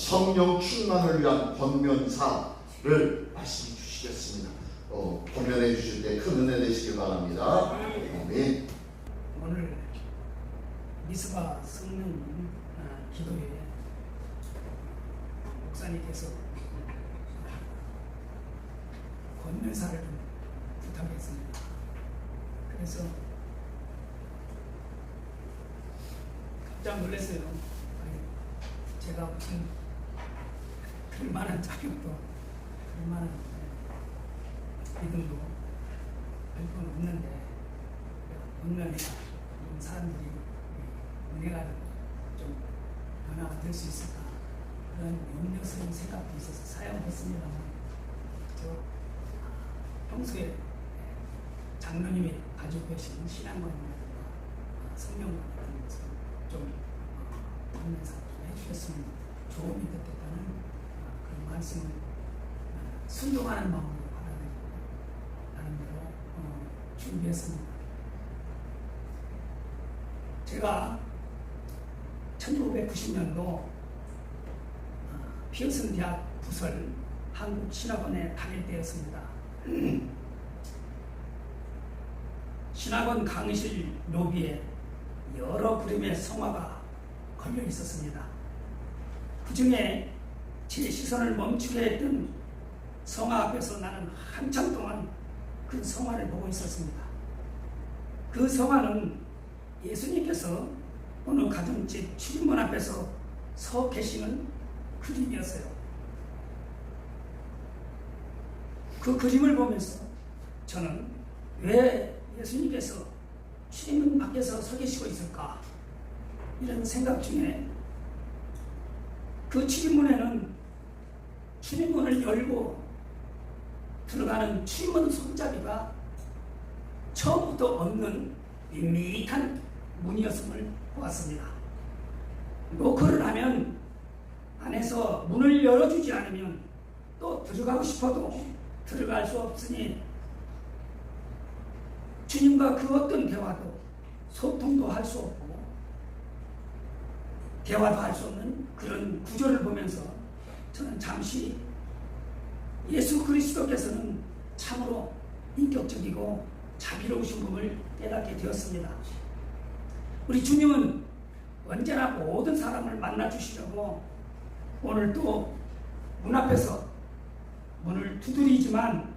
성령 충만을 위한 권면사를 말씀해 주시겠습니다. 권면해 주실 때 큰 은혜 되시길 바랍니다. 아멘. 오늘 미스바 성령 기도회에 목사님께서 권면사를 좀 부탁했습니다. 그래서 깜짝 놀랐어요. 제가 무슨 그럴 만한 자격도 그럴 만한 믿음도 별건 없는데 언론이나 이런 사람들이 은혜가 좀 변화가 될 수 있을까 그런 염려스러운 생각도 있어서 사용했습니다만 저 평소에 장로님이 가지고 계신 신앙관이라든가 성령관 같은 것을 좀 보면서 좀 해주셨으면 도움이 됐다는 그런 말씀을 순종하는 마음으로 받아들이고 나름대로 준비했습니다. 제가 1990년도 피어슨 대학 부설 한국신학원에 다닐 때였습니다. 신학원 강의실 로비에 여러 그림의 성화가 걸려 있었습니다. 그 중에 제 시선을 멈추게 했던 성화 앞에서 나는 한참 동안 그 성화를 보고 있었습니다. 그 성화는 예수님께서 어느 가정집 출입문 앞에서 서 계시는 그림이었어요. 그 그림을 보면서 저는 왜 예수님께서 출입문 밖에서 서 계시고 있을까? 이런 생각 중에 그 출입문에는 출입문을 열고 들어가는 출입문 손잡이가 처음부터 없는 밋밋한 문이었음을 보았습니다. 노크를 하면 안에서 문을 열어주지 않으면 또 들어가고 싶어도 들어갈 수 없으니 주님과 그 어떤 대화도 소통도 할 수 없고 대화도 할 수 없는 그런 구조를 보면서 저는 잠시 예수 그리스도께서는 참으로 인격적이고 자비로우신 분을 깨닫게 되었습니다. 우리 주님은 언제나 모든 사람을 만나주시려고 오늘 또 문 앞에서 문을 두드리지만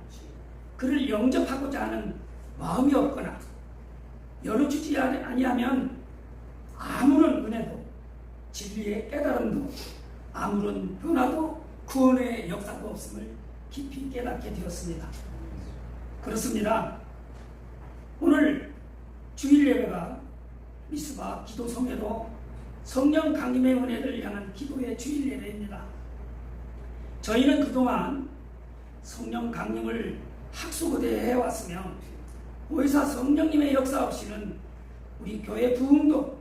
그를 영접하고자 하는 마음이 없거나 열어주지 아니하면 아무런 은혜도 진리의 깨달음도 아무런 변화도 구원의 역사도 없음을 깊이 깨닫게 되었습니다. 그렇습니다. 오늘 주일 예배가 미스바 기도성회로 성령 강림의 은혜를 향한 기도의 주일 예배입니다. 저희는 그동안 성령 강림을 학수고대에 해왔으며 보혜사 성령님의 역사 없이는 우리 교회 부흥도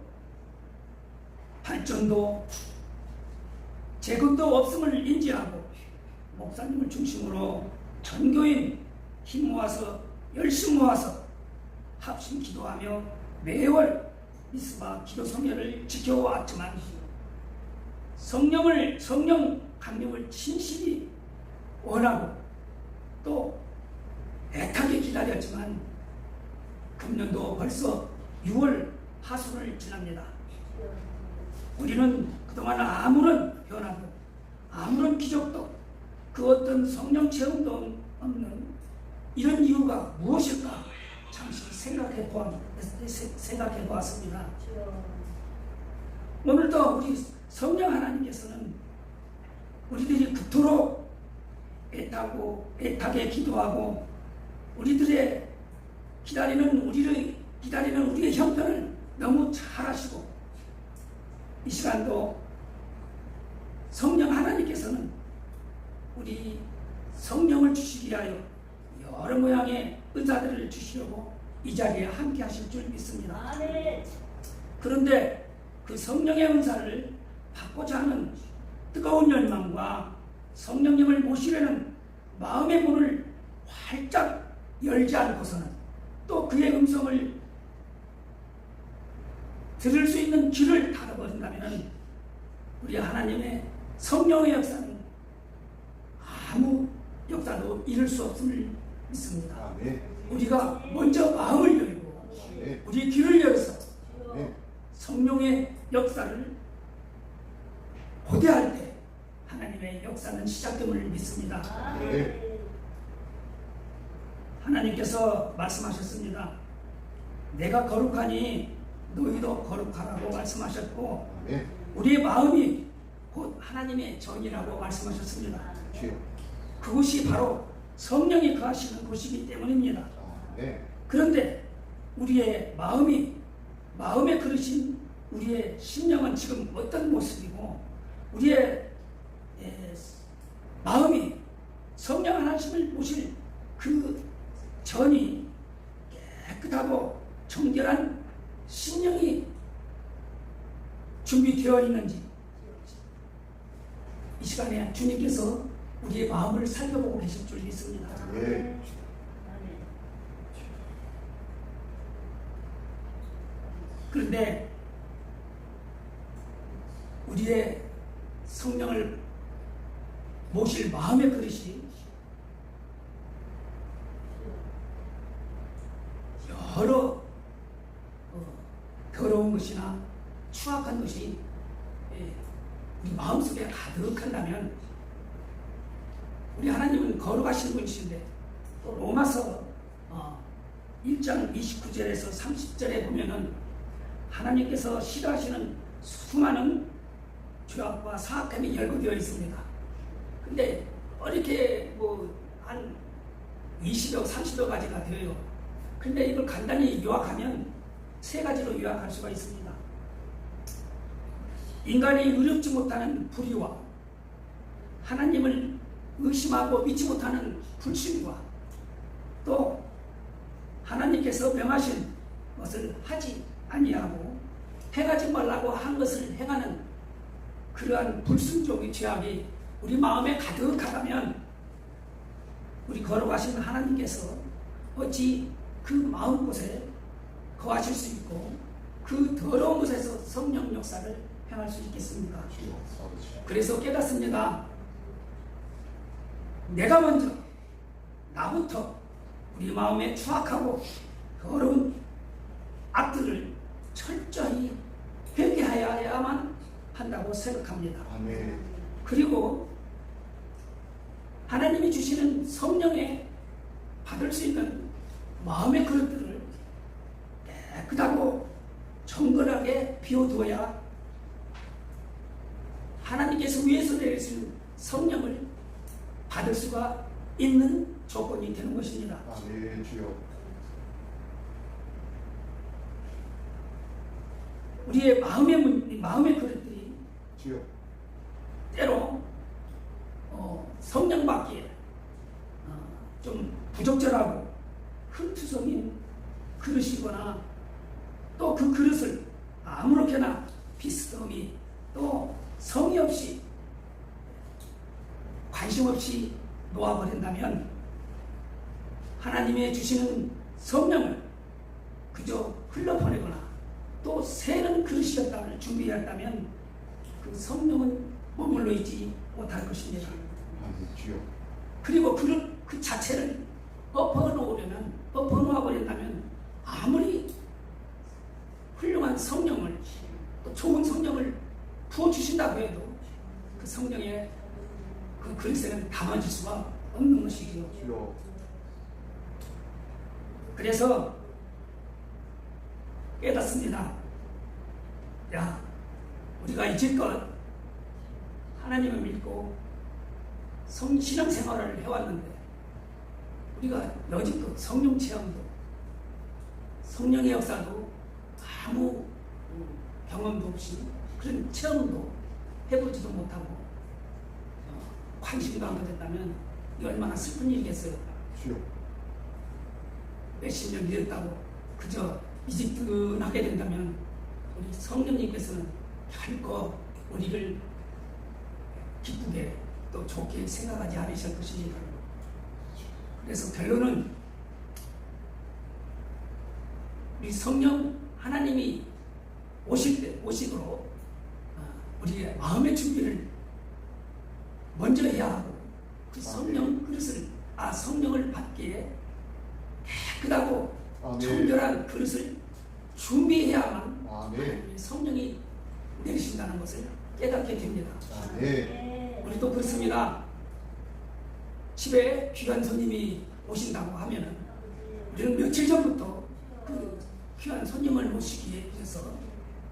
발전도 재건도 없음을 인지하고 목사님을 중심으로 전교인 힘 모아서 열심 모아서 합심 기도하며 매월 미스바 기도성회를 지켜왔지만 성령 강림을 진실이 원하고 또 애타게 기다렸지만 금년도 벌써 6월 하순을 지납니다. 우리는 그동안 아무런 변화도 아무런 기적도 그 어떤 성령 체험도 없는 이런 이유가 무엇일까 잠시 생각해 보았습니다. 오늘도 우리 성령 하나님께서는 우리들이 그토록 애타게 기도하고 우리의 기다리는 우리의 형편을 너무 잘 아시고 이 시간도 성령 하나님께서는 우리 성령을 주시기 위하여 여러 모양의 은사들을 주시려고 이 자리에 함께 하실 줄 믿습니다. 그런데 그 성령의 은사를 받고자 하는 뜨거운 열망과 성령님을 모시려는 마음의 문을 활짝 열지 않고서는 또 그의 음성을 들을 수 있는 귀를 닫아버린다면 우리 하나님의 성령의 역사는 아무 역사도 이룰 수 없음을 믿습니다. 아멘. 우리가 먼저 마음을 열고 아멘. 우리 귀를 열어서 아멘. 성령의 역사를 고대할 때 하나님의 역사는 시작됨을 믿습니다. 아멘. 하나님께서 말씀하셨습니다. 내가 거룩하니 너희도 거룩하라고 말씀하셨고 아멘. 우리의 마음이 곧 하나님의 전이라고 말씀하셨습니다. 주여. 그곳이 바로 성령이 거하시는 곳이기 때문입니다. 아멘. 그런데 우리의 마음에 그릇인 우리의 심령은 지금 어떤 모습이고 우리의 마음이 성령 하나님을 모실 그 전이 깨끗하고 정결한 심령이 준비되어 있는지 이 시간에 주님께서 우리의 마음을 살펴보고 계실 줄 믿습니다. 아멘. 그런데 우리의 성령을 모실 마음의 그릇이 여러 더러운 것이나 추악한 것이 우리 마음속에 가득한다면 우리 하나님은 거룩하신 분이신데 또 로마서 1장 29절에서 30절에 보면은 하나님께서 싫어하시는 수많은 죄악과 사악함이 열거되어 있습니다. 근데 이렇게 한 20여 30여 가지가 되어요. 근데 이걸 간단히 요약하면 세 가지로 요약할 수가 있습니다. 인간이 의롭지 못하는 불의와 하나님을 의심하고 믿지 못하는 불신과 또 하나님께서 명하신 것을 하지 아니하고 행하지 말라고 한 것을 행하는 그러한 불순종의 죄악이 우리 마음에 가득하다면 우리 거룩하신 하나님께서 어찌 그 마음 곳에 거하실 수 있고 그 더러운 곳에서 성령 역사를 행할 수 있겠습니까? 그래서 깨닫습니다. 내가 먼저 나부터 우리 마음에 추악하고 더러운 악들을 철저히 회개하여야만 한다고 생각합니다. 아멘. 그리고 하나님이 주시는 성령에 받을 수 있는 마음의 그릇들을 깨끗하고 정결하게 비워두어야 하나님께서 위에서 내리시는 성령을 받을 수가 있는 조건이 되는 것입니다. 아멘. 주여. 우리의 마음의 그릇들이 주여. 때로 성령받기에 좀 부적절하고 흠투성인 그릇이거나 또 그 그릇을 아무렇게나 비스듬히 또 성의 없이 관심 없이 놓아버린다면 하나님의 주시는 성령을 그저 흘러보내거나 또 새는 그릇이었다면 준비했다면 그 성령은 머물러 있지 못할 것입니다. 아멘. 주여. 그리고 그 자체를 엎어놓아 버린다면 아무리 훌륭한 성령을 또 좋은 성령을 부어주신다고 해도 그 성령의 그 그릇에는 담아질 수가 없는 것이지요. 주여. 그래서 깨닫습니다. 야, 우리가 이제껏 하나님을 믿고 신앙생활을 해왔는데 우리가 여지껏 성령 체험도 성령의 역사도 아무 경험도 없이 그런 체험도 해보지도 못하고 관심도 안 가졌다면 이 얼마나 슬픈 일이겠어요. 주여. 몇십 년 믿었다고 그저 미지근하게 된다면 우리 성령님께서는 결코 우리를 기쁘게 또 좋게 생각하지 않으실 것입니다. 그래서 결론은 우리 성령 하나님이 오시도록 우리의 마음의 준비를 먼저 해야 하고 그 성령 그릇을 성령을 받기에 깨끗하고 아멘. 청결한 그릇을 준비해야만 아멘. 하나님의 성령이 내리신다는 것을 깨닫게 됩니다. 아멘. 우리도 그렇습니다. 집에 귀한 손님이 오신다고 하면은 우리는 며칠 전부터 그 귀한 손님을 모시기 위해서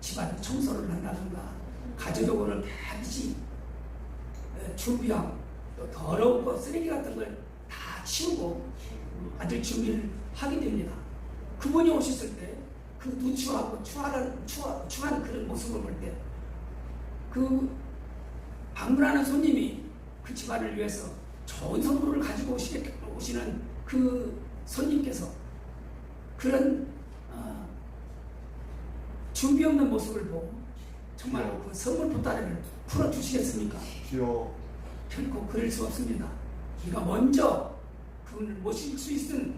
집안 청소를 한다든가 가정적으로 깨끗이 준비하고 또 더러운 거 쓰레기 같은 걸 다 치우고 아들 준비를 하게 됩니다. 그분이 오셨을 때 그 누추하고 추한 그런 모습을 볼 때 그 방문하는 손님이 그 집안을 위해서 좋은 선물을 가지고 오시는 그 손님께서 그런 준비 없는 모습을 보고 정말로 그 선물 보따리를 풀어주시겠습니까? 주여. 결코 그럴 수 없습니다. 우리가 먼저 그분을 모실 수 있는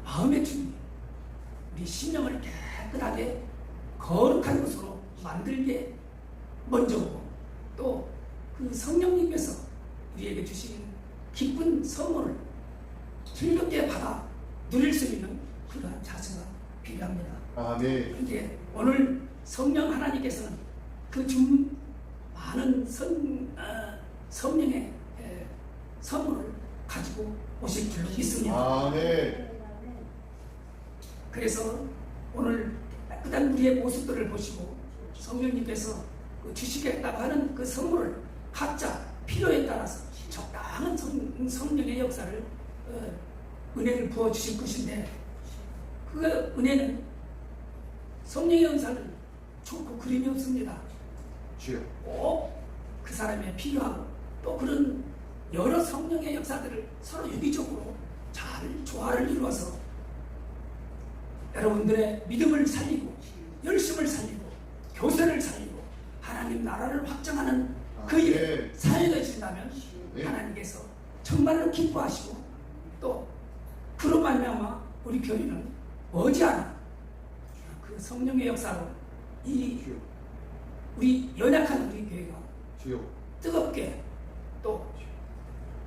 마음의 준비, 우리 심령을 깨끗하게 거룩한 것으로 만들게 먼저 오고 또 그 성령님께서 우리에게 주신 기쁜 선물을 즐겁게 받아 누릴 수 있는 그러한 자세가 필요합니다. 아멘. 그런데 오늘 성령 하나님께서는 그 많은 성령의 선물을 가지고 오실 줄 믿습니다. 아멘. 그래서 오늘 깨끗한 우리의 모습들을 보시고 성령님께서 주시겠다고 하는 그 선물을 각자 필요에 따라서 적당한 성령의 역사를 은혜를 부어주실 것인데 그 은혜는 성령의 은사는 좋고 그림이 없습니다. 주여. 꼭 그 사람에 필요하고 또 그런 여러 성령의 역사들을 서로 유기적으로 잘 조화를 이루어서 여러분들의 믿음을 살리고 열심을 살리고 교세를 살리고 하나님 나라를 확장하는 그 일에 사회가 있다면 하나님께서 정말로 기뻐하시고 또 그로 말미암아 우리 교회는 머지않아 그 성령의 역사로 이 우리 연약한 우리 교회가 주여. 뜨겁게 또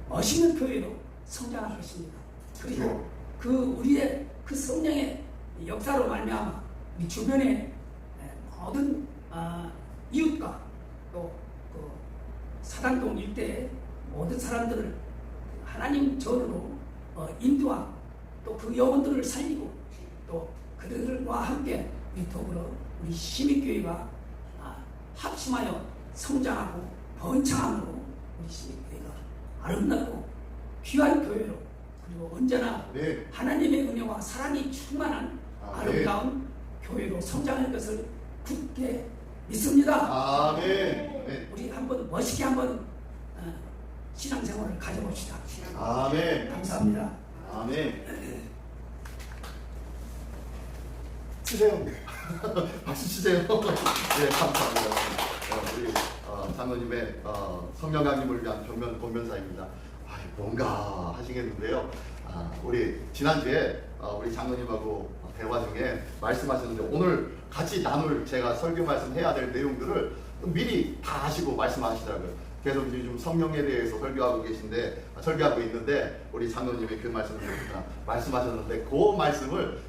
멋있는 교회로 성장할 것입니다. 그리고 그 우리의 그 성령의 역사로 말미암아 우리 주변의 모든 이웃과 또 그 사당동 일대의 모든 사람들을 하나님 전으로 인도하고 또 그 영혼들을 살리고 또 그들과 함께 우리 더불어 우리 시민교회가 합심하여 성장하고 번창함으로 우리 시민교회가 아름답고 귀한 교회로 그리고 언제나 하나님의 은혜와 사랑이 충만한 아름다운 교회로 성장할 것을 굳게 믿습니다. 아멘. 우리 한번 멋있게 한번 신앙생활을 가져봅시다. 아멘. 감사합니다. 아멘. 치세요. 박수 치세요. 네, 감사합니다. 우리 장로님의 성령 강림을 위한 권면사입니다. 뭔가 하시겠는데요. 우리 지난주에 우리 장로님하고 대화 중에 말씀하셨는데 오늘 같이 나눌 제가 설교 말씀해야 될 내용들을 미리 다 하시고 말씀하시더라고요. 계속 이제 좀 성령에 대해서 설교하고 있는데 우리 장로님이 그 말씀을 말씀하셨는데 그 말씀을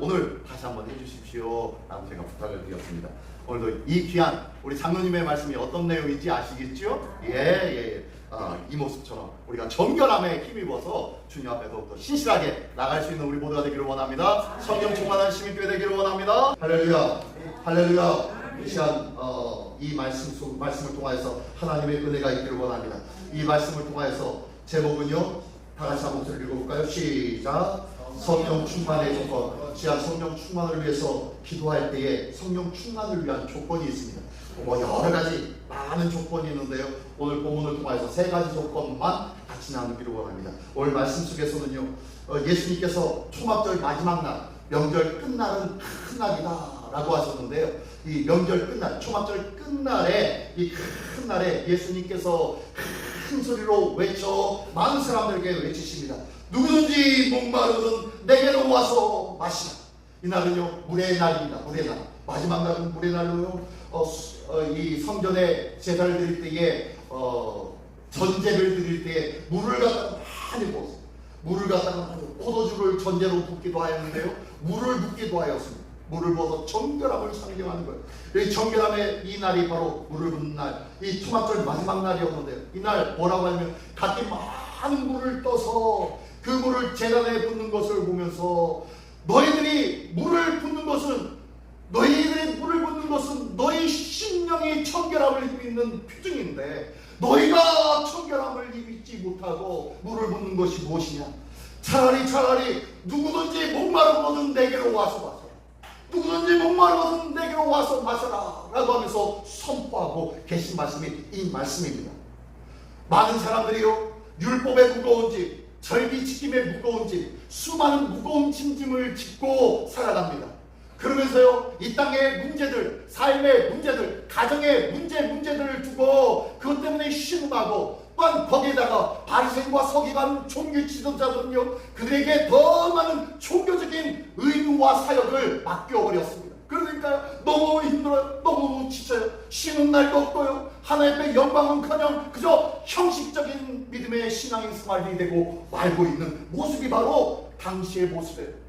오늘 다시 한번 해주십시오 라고 제가 부탁을 드렸습니다. 오늘도 이 귀한 우리 장로님의 말씀이 어떤 내용인지 아시겠죠? 이 모습처럼 우리가 정결함에 힘입어서 주님 앞에 더욱더 신실하게 나갈 수 있는 우리 모두가 되기를 원합니다. 성령 충만한 시민교회 되기를 원합니다. 할렐루야, 할렐루야. 이 시간 이 말씀을 통하여서 하나님의 은혜가 있기를 원합니다. 이 말씀을 통하여서 제목은요, 다 같이 한번 읽어볼까요? 시작. 성령 충만의 조건. 지하 성령 충만을 위해서 기도할 때에 성령 충만을 위한 조건이 있습니다. 여러 가지 많은 조건이 있는데요. 오늘 본문을 통해서 세 가지 조건만 같이 나누기를 원합니다. 오늘 말씀 속에서는요, 예수님께서 초막절 마지막 날, 명절 끝날은 큰 날이다 라고 하셨는데요. 이 명절 끝날, 초막절 끝날에 이 큰 날에 예수님께서 큰 소리로 외쳐 많은 사람들에게 외치십니다. 누구든지 목마르든 내게로 와서 마시라. 이 날은요, 물의 날입니다. 물의 날. 마지막 날은 물의 날로요. 이 성전에 제사를 드릴 때에 전제를 드릴 때 물을 갖다가 많이 부었어요. 물을 갖다가 포도주를 전제로 붓기도 하였는데요, 물을 붓기도 하였습니다. 물을 부어서 정결함을 상징하는 거예요. 이 정결함의 이 날이 바로 물을 붓는 날, 이 초막절 마지막 날이었는데요, 이날 뭐라고 하냐면 각기 많은 물을 떠서 그 물을 제단에 붓는 것을 보면서 너희들이 물을 붓는 것은 너희 심령이 청결함을 입는 표징인데 너희가 청결함을 입지 못하고 물을 붓는 것이 무엇이냐? 차라리 누구든지 목마르거든 내게로 와서 마셔라. 누구든지 목마르거든 내게로 와서 마셔라 라고 하면서 선포하고 계신 말씀이 이 말씀입니다. 많은 사람들이요, 율법의 무거운 짐, 절기 지킴의 무거운 짐, 수많은 무거운 짐을 짓고 살아갑니다. 그러면서요, 이 땅의 문제들, 삶의 문제들, 가정의 문제들을 두고 그것 때문에 신음하고, 또한 거기에다가 바리새인과 서기관 종교 지도자들은요, 그들에게 더 많은 종교적인 의무와 사역을 맡겨버렸습니다. 그러니까 너무 힘들어요. 너무 지쳐요. 쉬는 날도 없고요. 하나님의 영광은커녕 그저 형식적인 믿음의 신앙인 생활이 되고 말고 있는 모습이 바로 당시의 모습이에요.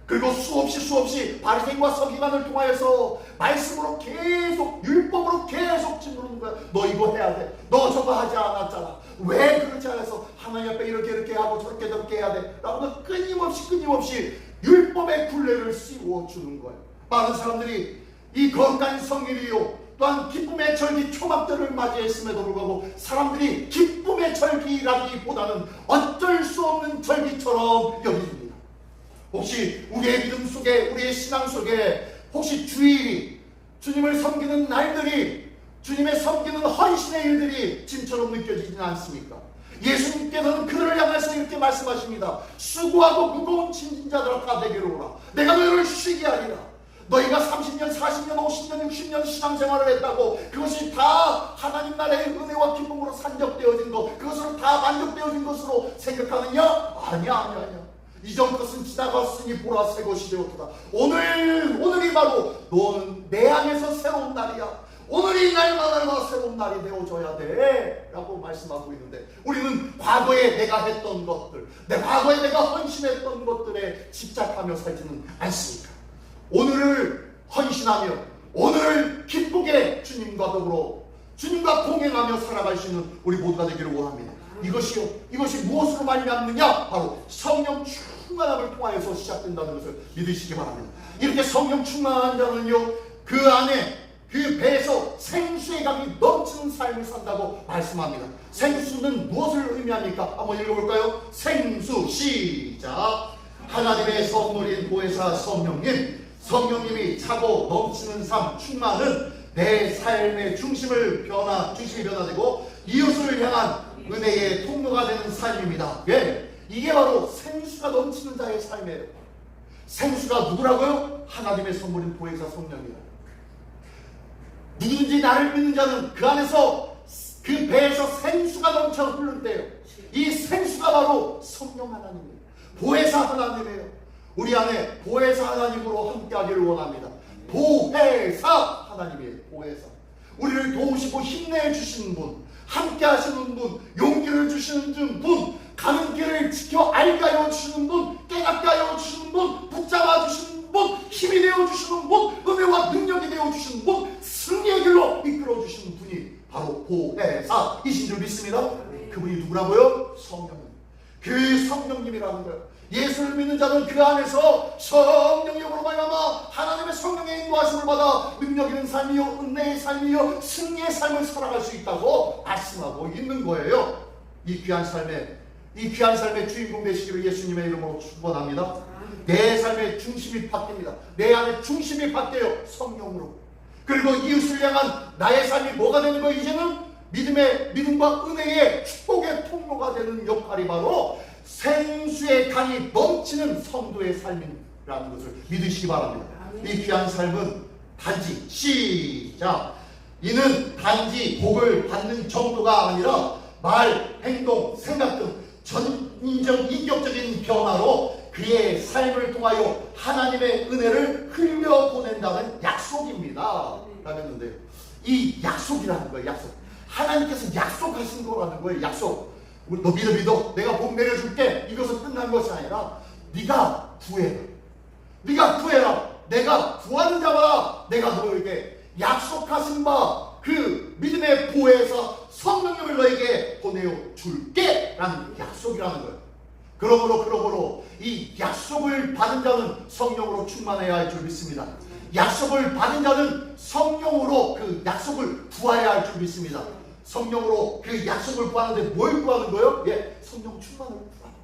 그리고 수없이 바리새인과 서기관을 통하여서 말씀으로 계속, 율법으로 계속 짓누르는 거야. 너 이거 해야 돼. 너 저거 하지 않았잖아. 왜 그렇지 않아서 하나님 앞에 이렇게 하고 저렇게 해야 돼 라고 끊임없이 율법의 굴레를 씌워주는 거예요. 많은 사람들이 이 거룩한 성일이요, 또한 기쁨의 절기 초막절을 맞이했음에도 불구하고 사람들이 기쁨의 절기라기보다는 어쩔 수 없는 절기처럼 여깁니다. 혹시 우리의 믿음 속에, 우리의 신앙 속에 혹시 주일이, 주님을 섬기는 날들이, 주님의 섬기는 헌신의 일들이 짐처럼 느껴지지는 않습니까? 예수님께서는 그들을 향해서 이렇게 말씀하십니다. 수고하고 무거운 짐진 자들아 다 내게로 오라. 내가 너희를 쉬게 하리라. 너희가 30년, 40년, 50년, 60년 신앙생활을 했다고 그것이 다 하나님 나라의 은혜와 기쁨으로 산적되어진 것, 그것으로 다 만족되어진 것으로 생각하느냐? 아니야. 이전 것은 지나갔으니 보라 새 것이 되었도다. 오늘이 바로 너는 내 안에서 새로운 날이야. 오늘이 날마다 새로운 날이 되어줘야 돼 라고 말씀하고 있는데, 우리는 과거에 내가 했던 것들, 과거에 내가 헌신했던 것들에 집착하며 살지는 않습니까? 오늘을 헌신하며 오늘을 기쁘게 주님과 더불어 주님과 동행하며 살아갈 수 있는 우리 모두가 되기를 원합니다. 이것이 무엇으로 말미암느냐? 바로 성령 충만함을 통하여서 시작된다는 것을 믿으시기 바랍니다. 이렇게 성령 충만한 자는요, 그 안에 그 배에서 생수의 강이 넘치는 삶을 산다고 말씀합니다. 생수는 무엇을 의미합니까? 한번 읽어볼까요? 생수, 시작. 하나님의 선물인 보혜사 성령님이 차고 넘치는 삶, 충만은 내 삶의 중심이 변화되고 이웃을 향한 은혜의 통로가 되는 삶입니다. 예, 이게 바로 생수가 넘치는 자의 삶이에요. 생수가 누구라고요? 하나님의 선물인 보혜사 성령이에요. 누구든지 나를 믿는 자는 그 안에서, 그 배에서 생수가 넘쳐 흐를 때요, 이 생수가 바로 성령 하나님이에요. 보혜사 하나님이에요. 우리 안에 보혜사 하나님으로 함께하기를 원합니다. 보혜사 하나님이에요. 보혜사. 우리를 도우시고 힘내주시는 분, 함께하시는 분, 용기를 주시는 분, 가는 길을 지켜 알게 하여 주시는 분, 깨닫게 하여 주시는 분, 붙잡아 주시는 분, 힘이 되어 주시는 분, 은혜와 능력이 되어 주시는 분, 승리의 길로 이끌어 주시는 분이 바로 보혜사이신 줄 믿습니다. 그분이 누구라고요? 성령님. 그 성령님이라는 거예요. 예수를 믿는 자는 그 안에서 성령력으로 말미암아 하나님의 성령의 인도하심을 받아 능력 있는 삶이요, 은혜의 삶이요, 승리의 삶을 살아갈 수 있다고 말씀하고 있는 거예요. 이 귀한 삶의 주인공 되시기를 예수님의 이름으로 축원합니다. 내 삶의 중심이 바뀝니다. 내 안에 중심이 바뀌어요. 성령으로. 그리고 이웃을 향한 나의 삶이 뭐가 되는 거예요? 이제는 믿음과 은혜의 축복의 통로가 되는 역할이 바로 생수의 강이 넘치는 성도의 삶이라는 것을 믿으시기 바랍니다. 이 귀한 삶은 단지, 시작, 이는 단지 복을 받는 정도가 아니라 말, 행동, 생각 등 전인적 인격적인 변화로 그의 삶을 통하여 하나님의 은혜를 흘려보낸다는 약속입니다 라고 했는데요, 이 약속이라는 거예요. 약속. 하나님께서 약속하신 거라는 거예요. 약속. 너 믿어. 내가 복 내려줄게. 이것은 끝난 것이 아니라 네가 구해라. 네가 구해라. 내가 구하는 자마다 내가 너에게 약속하신 바 그 믿음의 보혜사 성령님을 너에게 보내어 줄게 라는 약속이라는 거예요. 그러므로 이 약속을 받은 자는 성령으로 충만해야 할 줄 믿습니다. 약속을 받은 자는 성령으로 그 약속을 구해야 할 줄 믿습니다. 성령으로 그 약속을 구하는데 뭘 구하는 거예요? 예, 성령 충만을 구하는 거예요.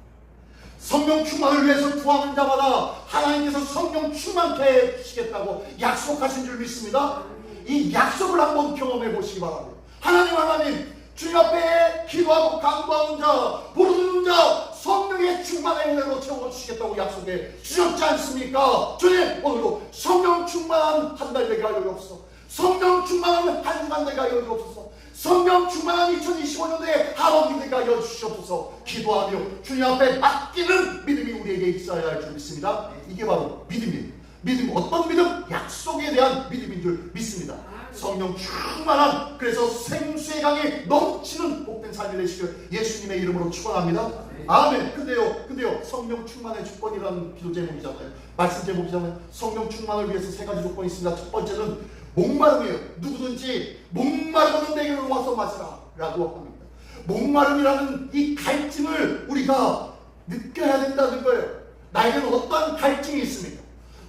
성령 충만을 위해서 구하는 자마다 하나님께서 성령 충만케 해주시겠다고 약속하신 줄 믿습니다. 이 약속을 한번 경험해 보시기 바랍니다. 하나님 주님 앞에 기도하고 간구하는 자, 부르는 자 성령의 충만의 은혜로 채워주시겠다고 약속해 주셨지 않습니까? 주님, 오늘도 성령 충만한 한 달 되게 하여 주옵소서. 성령 충만한 한 주간 되게 하여 주옵소서. 성령 충만한 2025년도에 하루가 되게 하여 주시옵소서. 기도하며 주님 앞에 맡기는 믿음이 우리에게 있어야 할 줄 믿습니다. 이게 바로 믿음이에요. 믿음, 어떤 믿음? 약속에 대한 믿음인 줄 믿습니다. 성령 충만한, 그래서 생수의 강에 넘치는 복된 삶이 되시길 예수님의 이름으로 축원합니다. 아멘. 근데요 성령 충만의 조건이라는 기도 제목이잖아요. 말씀 제목이잖아요. 성령 충만을 위해서 세 가지 조건이 있습니다. 첫 번째는 목마름이에요. 누구든지 목마르거든 내게로 와서 마시라 라고 합니다. 목마름이라는 이 갈증을 우리가 느껴야 된다는 거예요. 나에게는 어떠한 갈증이 있습니까?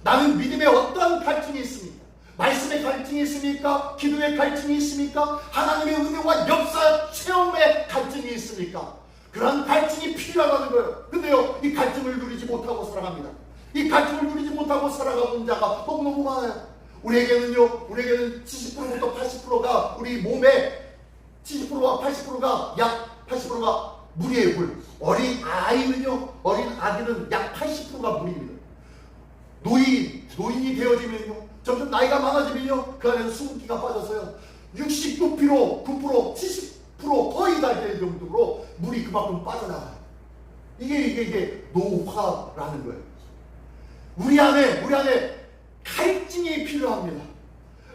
나는 믿음에 어떠한 갈증이 있습니까? 말씀의 갈증이 있습니까? 기도의 갈증이 있습니까? 하나님의 은혜와 역사 체험의 갈증이 있습니까? 그런 갈증이 필요하다는 거예요. 근데요, 이 갈증을 누리지 못하고 살아갑니다. 이 갈증을 누리지 못하고 살아가는 자가 너무너무 많아요. 우리에게는 70%부터 80%가 우리 몸에 70%와 80%가 약 80%가 물이에요, 물. 어린 아기는 약 80%가 물입니다. 노인이 되어지면요, 점점 나이가 많아지면요, 그 안에서 수분기가 빠져서요, 69%, 9%, 70% 거의 다 될 정도로 물이 그만큼 빠져나가요. 이게 노화라는 거예요. 우리 안에 갈증이 필요합니다.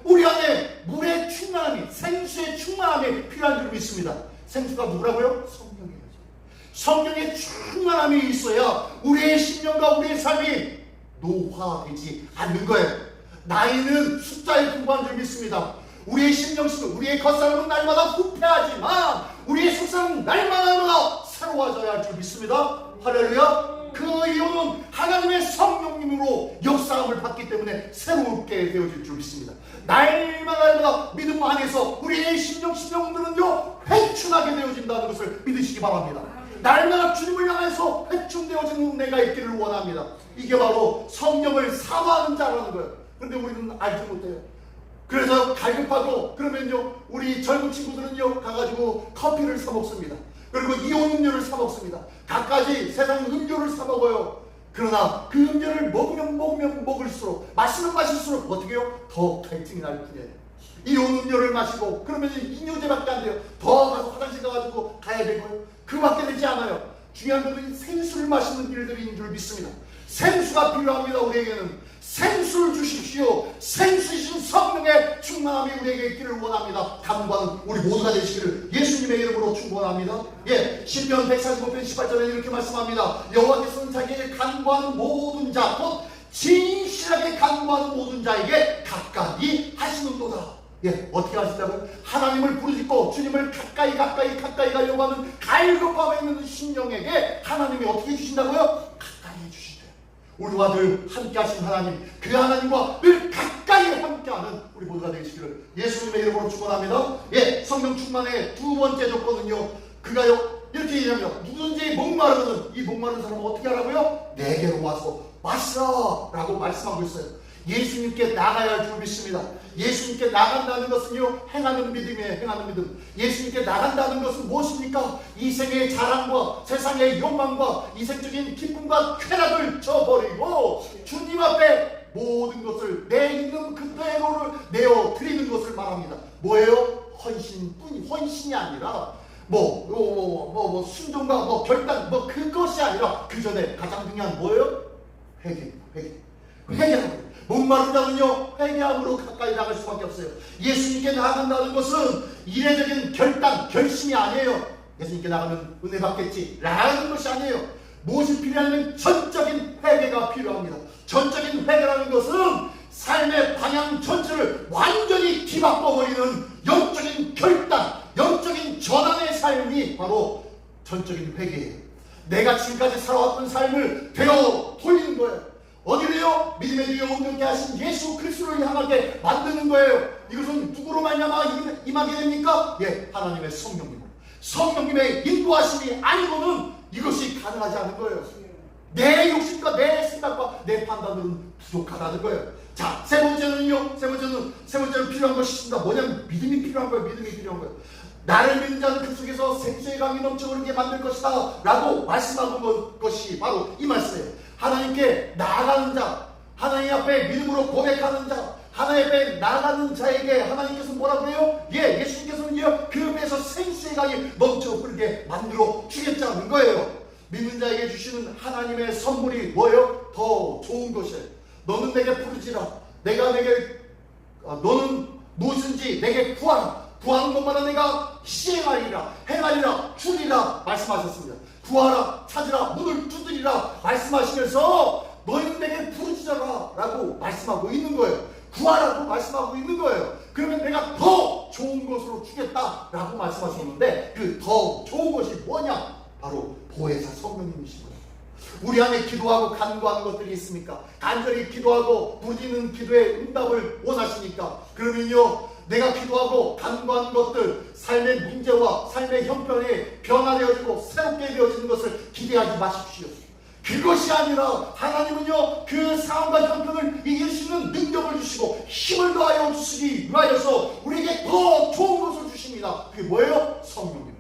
우리 안에 물의 충만함이, 생수의 충만함이 필요한 줄 믿습니다. 생수가 누구라고요? 성령이에요. 성령의 충만함이 있어야 우리의 심령과 우리의 삶이 노화되지 않는 거예요. 나이는 숫자에 불과한 줄 믿습니다. 우리의 심령식은, 우리의 겉사람은 날마다 후패하지만 우리의 속사람은 날마다 새로워져야 할 줄 믿습니다. 할렐루야. 그 이유는 하나님의 성령님으로 역사함을 받기 때문에 새롭게 되어질 줄 믿습니다. 날마다 믿음 안에서 우리의 심령들은요 회춘하게 되어진다는 것을 믿으시기 바랍니다. 날마다 주님을 향해서 회춘되어지는 은혜가 있기를 원합니다. 이게 바로 성령을 사모하는 자라는 거예요. 그런데 우리는 알지 못해요. 그래서 갈급하고 그러면요, 우리 젊은 친구들은요 가가지고 커피를 사 먹습니다. 그리고 이온 음료를 사 먹습니다. 갖가지 세상 음료를 사 먹어요. 그러나 그 음료를 먹으면 먹을수록, 마실수록 어떻게 해요? 더 갈증이 날 뿐이에요. 이온 음료를 마시고 그러면 이뇨제밖에 안 돼요. 더 가서 화장실 가가지고 가야 되고요. 그밖에 되지 않아요. 중요한 것은 생수를 마시는 일들인 줄 믿습니다. 생수가 필요합니다. 우리에게는 생수를 주십시오. 생수이신 성령의 충만함이 우리에게 있기를 원합니다. 간구하는 우리 모두가 되시기를 예수님의 이름으로 축원합니다. 예, 시편 145편 18절에 이렇게 말씀합니다. 여호와께서는 자기에게 간구하는 모든 자, 곧 진실하게 간구하는 모든 자에게 가까이 하시는도다. 예, 어떻게 하신다고요? 하나님을 부르짖고 주님을 가까이 가려고 하는 갈급함에 있는 심령에게 하나님이 어떻게 해주신다고요? 가까이 해주신대요. 우리와 늘 함께 하신 하나님, 그 하나님과 늘 가까이 함께하는 우리 모두가 되시기를 예수님의 이름으로 축원합니다. 예, 성령 충만의 두 번째 조건은요, 그가요 이렇게 얘기합니다. 누구든지 목마르거든 이 목마른 사람은 어떻게 하라고요? 내게로 와서 마시라 라고 말씀하고 있어요. 예수님께 나가야 할 줄 믿습니다. 예수님께 나간다는 것은요, 행하는 믿음이에요. 행하는 믿음. 예수님께 나간다는 것은 무엇입니까? 이 생의 자랑과 세상의 욕망과 이생적인 기쁨과 쾌락을 저버리고 주님 앞에 모든 것을 내 있는 그대로를 내어 드리는 것을 말합니다. 뭐예요? 헌신이 아니라 순종과 결단 그것이 아니라 그 전에 가장 중요한 뭐예요? 회개. 회개하고, 목마른 자는요 회개함으로 가까이 나갈 수밖에 없어요. 예수님께 나아간다는 것은 이례적인 결단, 결심이 아니에요. 예수님께 나가면 은혜 받겠지 라는 것이 아니에요. 무엇이 필요하냐면 전적인 회개가 필요합니다. 전적인 회개라는 것은 삶의 방향 전체를 완전히 뒤바꿔버리는 영적인 결단, 영적인 전환의 삶이 바로 전적인 회개예요. 내가 지금까지 살아왔던 삶을 되어 돌리는 거예요. 어디래요? 믿음의 뒤에 온전케 하신 예수 그리스도를 향하게 만드는 거예요. 이것은 누구로 말미암아 임하게 됩니까? 예, 하나님의 성령님으로. 성령님의 인도하심이 아니고는 이것이 가능하지 않은 거예요. 내 욕심과 내 생각과 내 판단으로는 부족하다는 거예요. 자, 세 번째는 필요한 것이 있습니다. 뭐냐면 믿음이 필요한 거예요. 믿음이 필요한 거예요. 나를 믿는 자는 그 속에서 생수의 강이 넘쳐흐르게 만들 것이다 라고 말씀하는 것이 바로 이 말씀이에요. 하나님께 나아가는 자, 하나님 앞에 믿음으로 고백하는 자, 하나님 앞에 나아가는 자에게 하나님께서 뭐라고 해요? 예, 예수님께서는요 그 배에서 생수의 강이 넘쳐흐르게 만들어 주겠다는 거예요. 믿는 자에게 주시는 하나님의 선물이 뭐예요? 더 좋은 것이에요. 너는 내게 부르지라, 너는 무엇인지 내게 구하라. 구하는 것마다 내가 시행하리라, 행하리라, 주리라 말씀하셨습니다. 구하라, 찾으라, 문을 두드리라 말씀하시면서 너희는 내게 부르짖어라 라고 말씀하고 있는 거예요. 구하라고 말씀하고 있는 거예요. 그러면 내가 더 좋은 것으로 주겠다 라고 말씀하셨는데 그 더 좋은 것이 뭐냐? 바로 보혜사 성령님이신 거예요. 우리 안에 기도하고 간구하는 것들이 있습니까? 간절히 기도하고 부르짖는 기도의 응답을 원하시니까 그러면요 내가 기도하고 간구하는 것들, 삶의 문제와 삶의 형편이 변화되어지고 새롭게 되어지는 것을 기대하지 마십시오. 그것이 아니라 하나님은요 그 상황과 형편을 이길 수 있는 능력을 주시고 힘을 더하여 주시기 위하여서 우리에게 더 좋은 것을 주십니다. 그게 뭐예요? 성령님이에요.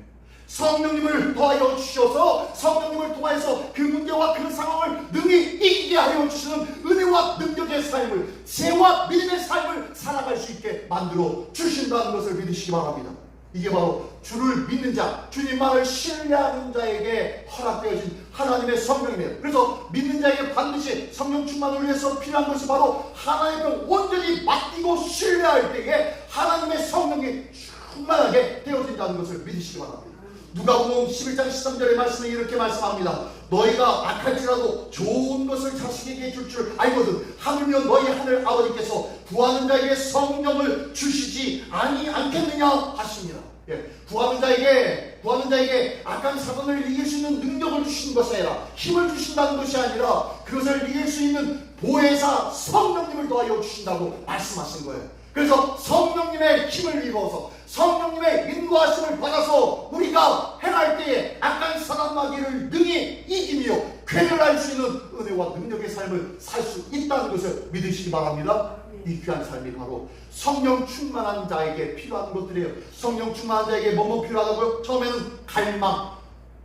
성령님을 더하여 주셔서 성령님을 통해서 그 문제와 그 상황을 능히 이기게 하여 주시는 은혜와 능력의 삶을, 지혜와 믿음의 삶을 살아갈 수 있게 만들어 주신다는 것을 믿으시기 바랍니다. 이게 바로 주를 믿는 자, 주님만을 신뢰하는 자에게 허락되어진 하나님의 성령이에요. 그래서 믿는 자에게 반드시 성령 충만을 위해서 필요한 것이 바로 하나님을 온전히 맡기고 신뢰할 때에 하나님의 성령이 충만하게 되어진다는 것을 믿으시기 바랍니다. 누가복음 11장 13절의 말씀에 이렇게 말씀합니다. 너희가 악할지라도 좋은 것을 자식에게 줄 줄 알거든 하물며 너희 하늘 아버지께서 구하는 자에게 성령을 주시지 않겠느냐 하십니다. 예, 구하는 자에게 악한 사단을 이길 수 있는 능력을 주시는 것이 아니라 힘을 주신다는 것이 아니라 그것을 이길 수 있는 보혜사 성령님을 더하여 주신다고 말씀하신 거예요. 그래서 성령님의 힘을 입어서 성령님의 인도하심을 받아서 우리가 행할 때에 악한 사단 마귀를 능히 이기며 쾌멸할 수 있는 은혜와 능력의 삶을 살 수 있다는 것을 믿으시기 바랍니다. 이 귀한 삶이 바로 성령 충만한 자에게 필요한 것들이에요. 성령 충만한 자에게 뭐뭐 필요하다고요? 처음에는 갈망,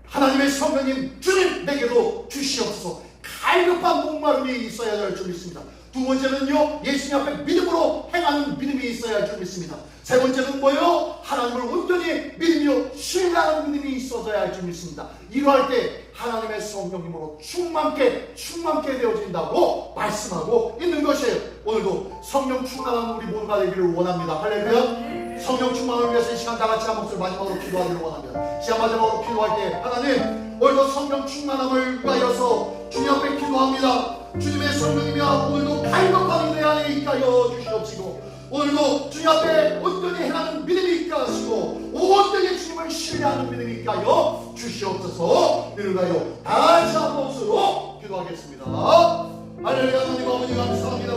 하나님의 성령님 주님 내게도 주시옵소서. 갈급한 목마름이 있어야 할 줄 믿습니다. 두 번째는요 예수님 앞에 믿음으로 행하는 믿음이 있어야 할 줄 믿습니다. 세 번째는 뭐예요? 하나님을 온전히 믿으며 신뢰하는 믿음이 있어야 할 줄 믿습니다. 이러할 때 하나님의 성령님으로 충만케 되어진다고 말씀하고 있는 것이에요. 오늘도 성령 충만한 우리 모두가 되기를 원합니다. 할렐루야. 성령 충만을 위해서 이 시간 다 같이 한 목소리 마지막으로 기도하기를 원합니다. 시간 마지막으로 기도할 때 하나님 오늘도 성령 충만함을 위하여서 주님 앞에 기도합니다. 주님의 성령이며 오늘도 갈급함이 내 안에 있게 하여 주시옵시고 오늘도 주님 앞에 온전히 행하는 믿음이 있게 하시고 온전히 주님을 신뢰하는 믿음이 있게 하여 주시옵소서. 이를 하여 다시 한 목소리로 기도하겠습니다. 할렐루야. 하나님 아버지 감사합니다.